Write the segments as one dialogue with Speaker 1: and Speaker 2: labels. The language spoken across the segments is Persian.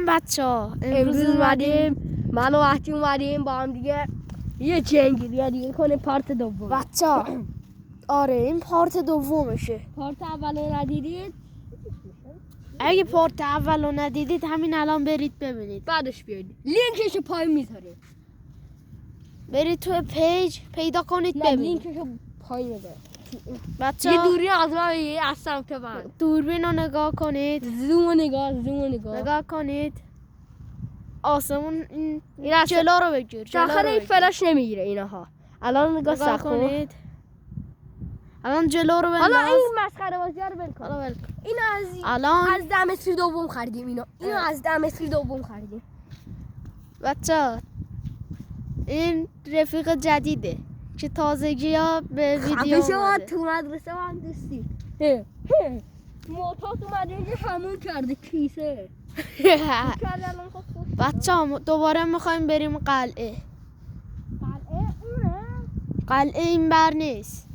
Speaker 1: بچه ها
Speaker 2: امروز اومدیم من و وحدی اومدیم با هم دیگه یه جنگلی دیگه کنیم پارت دوم.
Speaker 1: بچه ها آره این پارت دومشه.
Speaker 2: پارت اولو ندیدید؟
Speaker 1: اگه پارت اولو ندیدید همین الان برید ببینید،
Speaker 2: بعدش بیاید لینکشو پایین میذاریم،
Speaker 1: برید توی پیج پیدا کنید
Speaker 2: نه
Speaker 1: ببینید.
Speaker 2: لینکشو پایین میذاریم.
Speaker 1: بچه
Speaker 2: یه
Speaker 1: ها
Speaker 2: دوری از ما بگیر از سمت من.
Speaker 1: دوربین رو نگاه کنید،
Speaker 2: زوم نگاه
Speaker 1: نگاه کنید آسمون این
Speaker 2: از
Speaker 1: جلو رو بگیر، جلو
Speaker 2: داخل
Speaker 1: رو
Speaker 2: این
Speaker 1: بگیر.
Speaker 2: فلاش نمیگیره اینها. الان نگاه
Speaker 1: نگاه
Speaker 2: کن.
Speaker 1: کنید الان جلو رو بنداز.
Speaker 2: حالا این مسخره بازی رو بل کن.
Speaker 1: حالا ول کن.
Speaker 2: اینو
Speaker 1: الان
Speaker 2: از 10 متری دوم خریدیم. اینو از 10 متری دوم خریدیم.
Speaker 1: بچه این رفیق جدیده که تازگی ها به ویدیو
Speaker 2: خفه شو،
Speaker 1: اومده.
Speaker 2: تو مدرسه من دوستی معتاد اومده اینجا همون کرده کیسه کرده الان خود خوش
Speaker 1: بچه ها دوباره میخوایم بریم قلعه.
Speaker 2: قلعه اونه؟
Speaker 1: قلعه این بر نیست،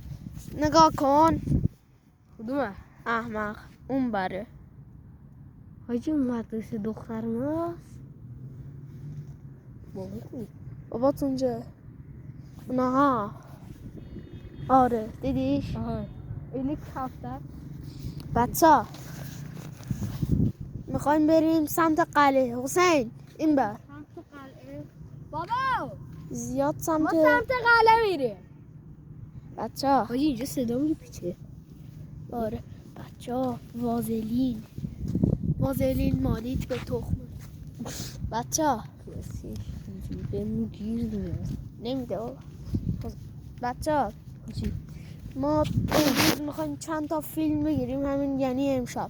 Speaker 1: نگاه کن
Speaker 2: کدومه؟
Speaker 1: احمق، اون بره.
Speaker 2: حاجی اون مدرسه دختر ماست.
Speaker 1: بابات اونجا اونها. آره دیدیش؟
Speaker 2: اینی کفتر.
Speaker 1: بچه ها میخوایم بریم سمت قلعه. حسین این بر
Speaker 2: سمت قلعه بابا،
Speaker 1: زیاد
Speaker 2: ما
Speaker 1: سمت
Speaker 2: سمت قلعه میریم.
Speaker 1: بچه ها.
Speaker 2: حاجی اینجا صدا میپیچه.
Speaker 1: آره بچه ها وازلین مالیت به تخم. بچه ها
Speaker 2: به مو گیر
Speaker 1: نمیده بابا. بچه ها ما امروز میخوایم چند تا فیلم بگیریم، همین یعنی امشب.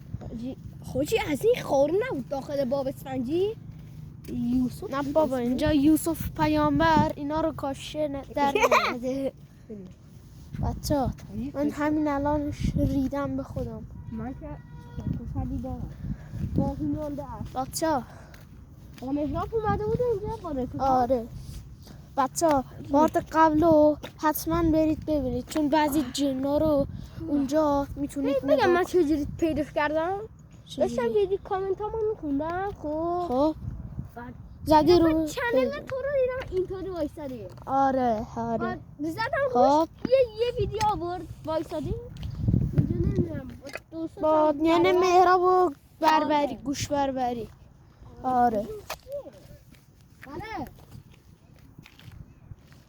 Speaker 2: حاجی از این خور نبود داخل باب اسفنجی یوسف؟
Speaker 1: نه بابا اینجا یوسف پیامبر اینا رو کاشه در نمیده. بچه ها من همین الان ریدم به خودم.
Speaker 2: من که خوشحالی دارم باقی مانده است.
Speaker 1: بچه ها
Speaker 2: با مهراب اومده بود اینجا با رفیقات.
Speaker 1: آره بچه ها پارت قبلو حتما برید ببینید، چون بعضی جنا رو اونجا میتونید
Speaker 2: بگم من چجوری پیداش کردم. داشتم
Speaker 1: چجوری؟
Speaker 2: دیدی کامنت ها من میخوندم.
Speaker 1: خب زدی رو
Speaker 2: چنل تو رو دیدم اینطوری وایسادی.
Speaker 1: آره
Speaker 2: زدم
Speaker 1: خب
Speaker 2: یه ویدیو آورد وایسادی اینجا نمیدونم
Speaker 1: با یعنی مهراب و بربری گوش بربری. آره
Speaker 2: آره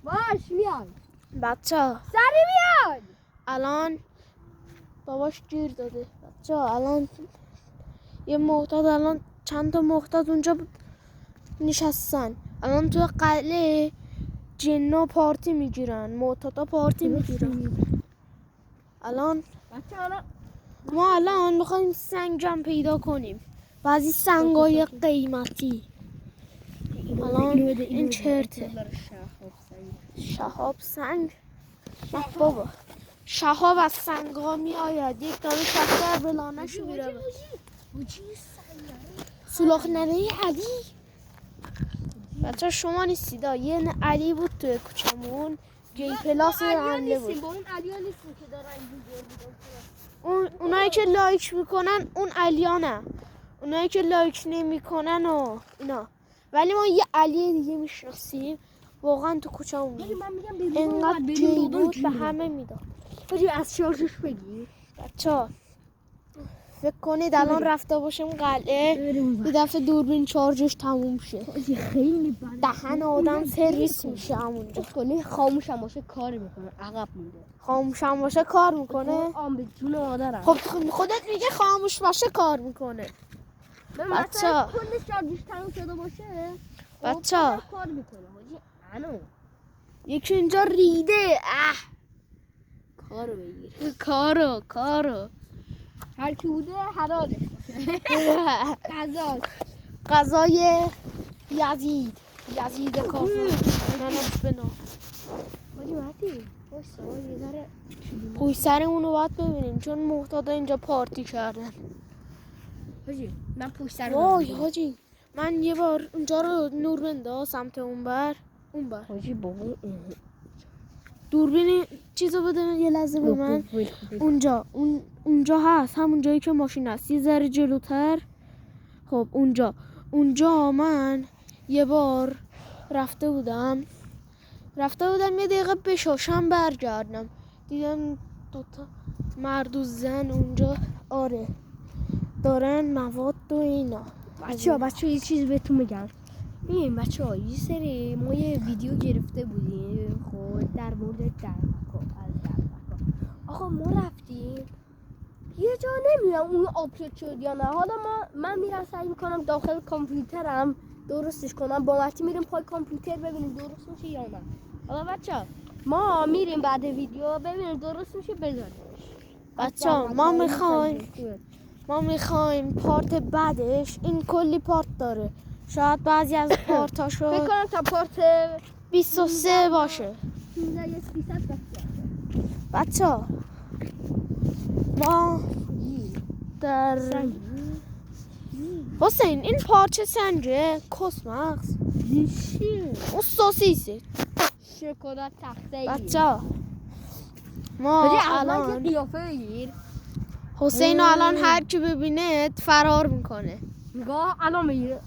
Speaker 2: باش میاد
Speaker 1: بچه ها
Speaker 2: سری میاد.
Speaker 1: الان باباش گیر داده. بچه ها الان یه معتاد، الان چند تا معتاد اونجا نشستن. الان تو قلعه جنا پارتی میگیرن، معتادا پارتی میگیرن. الان ما الان میخوایم سنگم پیدا کنیم، بعضی سنگای قیمتی. الان این چرته شهاب سنگ. نه بابا شهاب از سنگ ها می آید، یک دانه شفتر به لانشو میره. سولاخ ننه علی. بچه شما نیستید، یه علی بود توی کوچمون جی پلاس حمله بود.
Speaker 2: با اون علیا نیستیم که دارن اینجوری
Speaker 1: اونایی که لایک میکنن اون علیانه، اونایی که لایک نمیکنن و اینا. ولی ما یه علی دیگه میشناسیم واقعا تو کوچمون بود، انقدر جی بود به همه میداد.
Speaker 2: بگی از شارژش بگی.
Speaker 1: بچه فکر کنید الان رفته باشیم قلعه یه دفعه دوربین چارجش تموم شه،
Speaker 2: خیلی بده،
Speaker 1: دهن آدم سرویس میشه همونجا.
Speaker 2: کنی خاموش هم باشه کار میکنه، عقب مونده.
Speaker 1: خاموش هم باشه کار میکنه.
Speaker 2: آم به جون مادرم.
Speaker 1: خب خودت میگه خاموش باشه کار میکنه.
Speaker 2: مثلا کل شارژش تموم شده باشه
Speaker 1: بچه
Speaker 2: کار میکنه. حاجی انو
Speaker 1: یکی اینجا ریده.
Speaker 2: کارو بگیر.
Speaker 1: کارو
Speaker 2: هر کی بوده حلالش
Speaker 1: غذای یزید کافر ننش بنا.
Speaker 2: حاجی مهدی واسه یه ذره
Speaker 1: پوی سرمونو باید ببینیم چون معتادا اینجا پارتی کردن.
Speaker 2: حاجی من پشت سر
Speaker 1: وای حاجی من یه بار اونجا رو نور بنداز سمت اون بر.
Speaker 2: حاجی بابا
Speaker 1: دوربین چیزو بده یه لحظه به من. اونجا هست، همون جایی که ماشین هست یه ذره جلوتر. خب اونجا من یه بار رفته بودم یه دقیقه بشاشم برگردم، دیدم دوتا مرد و زن اونجا دارن مواد و اینا.
Speaker 2: بچه یه چیز بهتون بگم. ببین بچه ها یه سری ما یه ویدیو گرفته بودیم خب در مورد درمکا. آقا ما رفتیم یه جا نمیدونم اون آپلود شد یا نه. حالا من میرم سعی میکنم داخل کامپیوترم درستش کنم، با مهدی میریم پای کامپیوتر ببینیم درست میشه یا نه. حالا بچه ما میریم بعد ویدیو ببینیم درست میشه بذاریمش.
Speaker 1: بچه ما میخوایم پارت بعدش، این کلی پارت داره، شاید بعضی از پارتاشو
Speaker 2: فکر کنم تا پارت
Speaker 1: 23 باشه. بچه ما در حسین این پارچه سنجه کسمکس اون سوسیسه
Speaker 2: شکلات تخته
Speaker 1: بچه ما الان حسین الان هر کی ببینه فرار میکنه.
Speaker 2: نگاه الان میگیره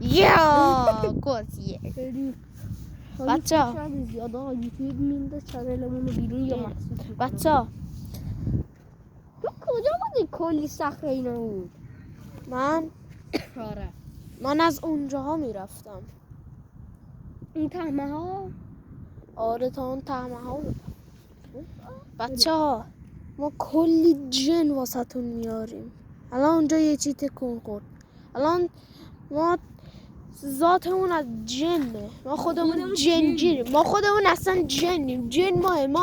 Speaker 1: یا کسیه. بچه
Speaker 2: زیاده یوتیوب مینده چنلمون رو بیرون یا محسوس.
Speaker 1: بچه
Speaker 2: تو کجا بودی کلی صخره اینا بود؟
Speaker 1: من از اونجاها میرفتم.
Speaker 2: این تهمه ها؟
Speaker 1: آره تا اون تهمه ها بود. بچه ها ما کلی جن واسه تون میاریم. الان اونجا یه چی تکون خورد. الان ما ذاتمون از جنه، ما خودمون جنگیریم، ما خودمون اصلا جنیم، جن ماه ما